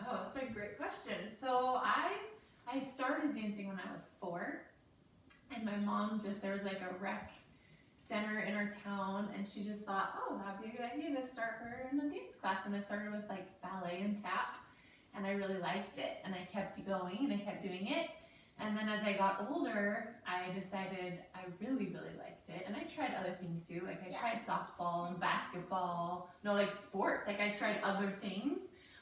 Oh, that's a great question. So I started dancing when I was 4, and my mom there was like a rec center in our town, and she just thought, oh, that'd be a good idea to start her in a dance class. And I started with like ballet and tap, and I really liked it, and I kept going and I kept doing it. And then as I got older, I decided I really, really liked it. And I tried other things too. Like I tried softball and basketball, like sports. Like I tried other things,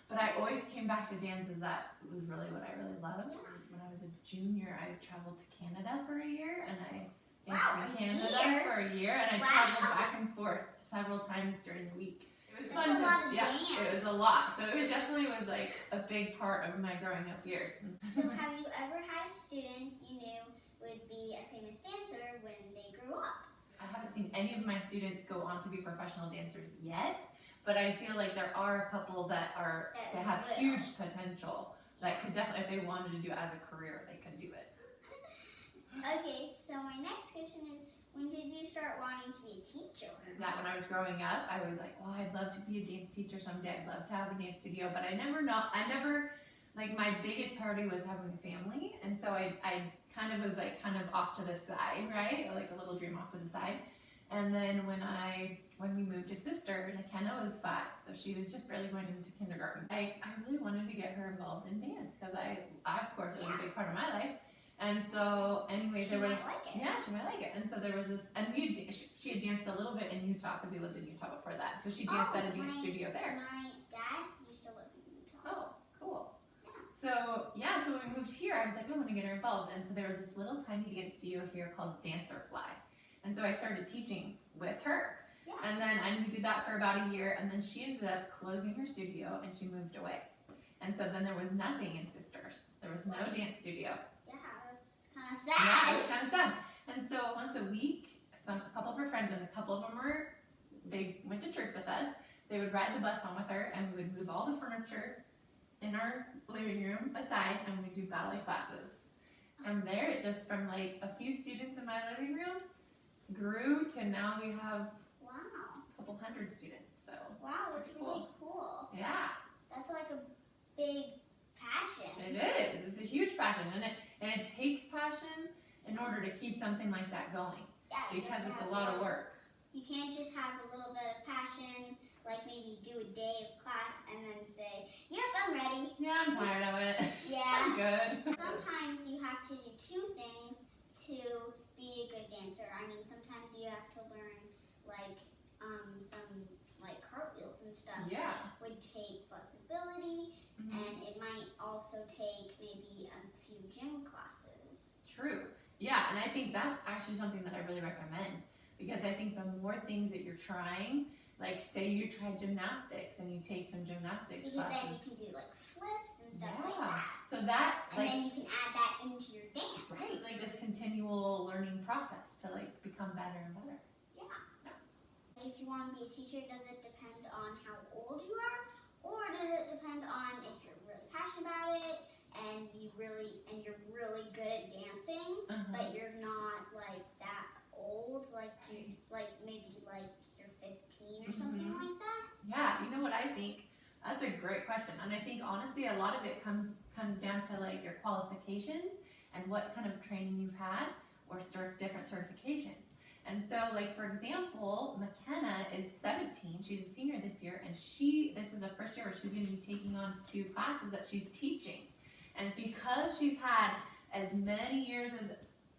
but I always came back to dance as that was really what I really loved. When I was a junior, I traveled to Canada for a year, and I danced in Canada for a year, and I traveled back and forth several times during the week. It was fun. It was a lot. So it definitely was like a big part of my growing up years. So have you ever had a student you knew would be a famous dancer when they grew up? I haven't seen any of my students go on to be professional dancers yet, but I feel like there are a couple that have huge potential that could definitely, if they wanted to do it as a career, they could do it. Okay, so my next question is, when did you start wanting to be a teacher? Is that when I was growing up, I was like, well, I'd love to be a dance teacher someday. I'd love to have a dance studio, but I never, like my biggest priority was having a family. And so I kind of was like kind of off to the side, right? Like a little dream off to the side. And then when we moved to sisters, McKenna was 5, so she was just barely going into kindergarten. I really wanted to get her involved in dance because I of course, it was a big part of my life. And so, anyway, she might like it. And so there was this, and she had danced a little bit in Utah because we lived in Utah before that. So she danced at a dance studio there. My dad used to live in Utah. Oh, cool. Yeah. So when we moved here, I was like, I want to get her involved. And so there was this little tiny dance studio here called Dancerfly. And so I started teaching with her. Yeah. And then we did that for about a year, and then she ended up closing her studio and she moved away. And so then there was nothing in Sisters. There was no dance studio. Kind of sad. Yeah, it was kind of sad. And so once a week, a couple of her friends, and a couple of them they went to church with us. They would ride the bus home with her, and we would move all the furniture in our living room aside, and we'd do ballet classes. And there, it just from like a few students in my living room grew to now we have a couple hundred students. So wow, it's really cool. Yeah. That's like a big passion. It is. It's a huge passion, and it takes passion in order to keep something like that going. Yeah, because it's a lot of work. You can't just have a little bit of passion, like maybe do a day of class and then say, "Yep, I'm ready." Yeah, I'm tired of it. Yeah. I'm good. Sometimes you have to do 2 things to be a good dancer. I mean, sometimes you have to learn like some like cartwheels and stuff, which would take flexibility. And it might also take maybe a few gym classes. True. Yeah, and I think that's actually something that I really recommend, because I think the more things that you're trying, like say you try gymnastics and you take some gymnastics classes. Then you can do like flips and stuff like that. So that, and then you can add that into your dance. Right, like this continual learning process to like become better and better. Yeah. If you want to be a teacher, does it depend on how old you are? Or does it depend on if you're really passionate about it and you're really good at dancing, but you're not like that old, like maybe like you're 15 or something like that? Yeah, you know what I think? That's a great question, and I think honestly a lot of it comes down to like your qualifications and what kind of training you've had or different certifications. And so, like, for example, McKenna is 17. She's a senior this year, and this is the first year where she's going to be taking on 2 classes that she's teaching. And because she's had as many years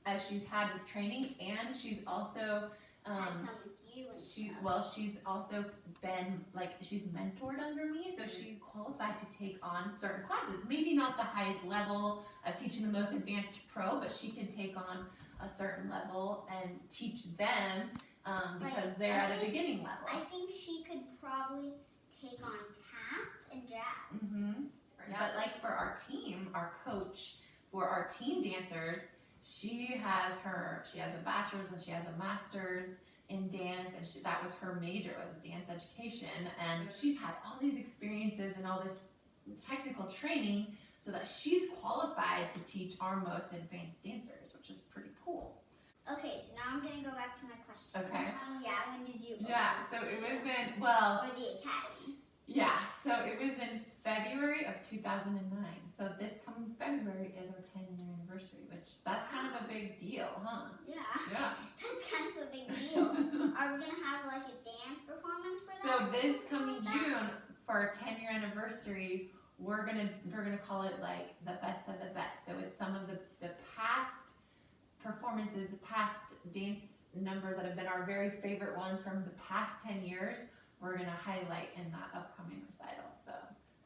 as she's had with training, and she's also had some with you and she's also been she's mentored under me, so she's qualified to take on certain classes. Maybe not the highest level of teaching the most advanced pro, but she can take on a certain level and teach them because they're at a beginning level. I think she could probably take on tap and jazz. Yeah. But like for our team, our coach for our team dancers, she has a bachelor's and she has a master's in dance, and that was her major, was dance education, and she's had all these experiences and all this technical training so that she's qualified to teach our most advanced dancers, which is pretty cool. Okay, so now I'm going to go back to my question. Okay. When did you go? Yeah, so it was in, or the academy. Yeah, so it was in February of 2009. So this coming February is our 10-year anniversary, which that's kind of a big deal, huh? Yeah. Yeah. That's kind of a big deal. Are we gonna have like a dance performance for that? So this Something coming like that? June for our 10-year anniversary, we're gonna call it like the best of the best. So it's some of the past performances, the past dance numbers that have been our very favorite ones from the past 10 years. We're gonna highlight in that upcoming recital. So.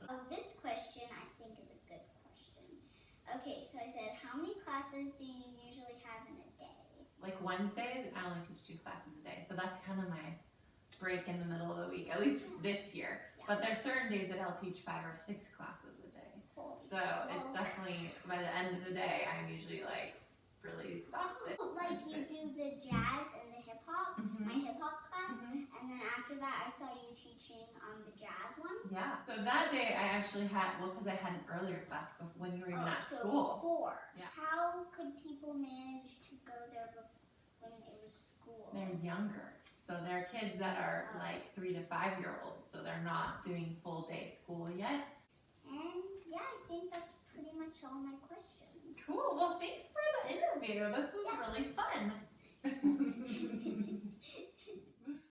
Oh, this question I think is a good question. Okay, so I said, how many classes do you usually have in a day? Like Wednesdays, I only teach 2 classes a day. So that's kind of my break in the middle of the week, at least this year. Yeah. But there's certain days that I'll teach 5 or 6 classes a day. Holy So it's definitely, by the end of the day, I'm usually like really exhausted. Like you do the jazz and the hip hop, Mhm. my hip hop class, Mhm. and then after that I saw you teaching the jazz one. Yeah. So that day I actually had, well, because I had an earlier class when you were even at so school. 4. Yeah. How could people manage to go there when it was school? They're younger. So they're kids that are like 3 to 5 year olds. So they're not doing full day school yet. And yeah, I think that's pretty much all my questions. Cool. Well, thanks for the interview. This was really fun.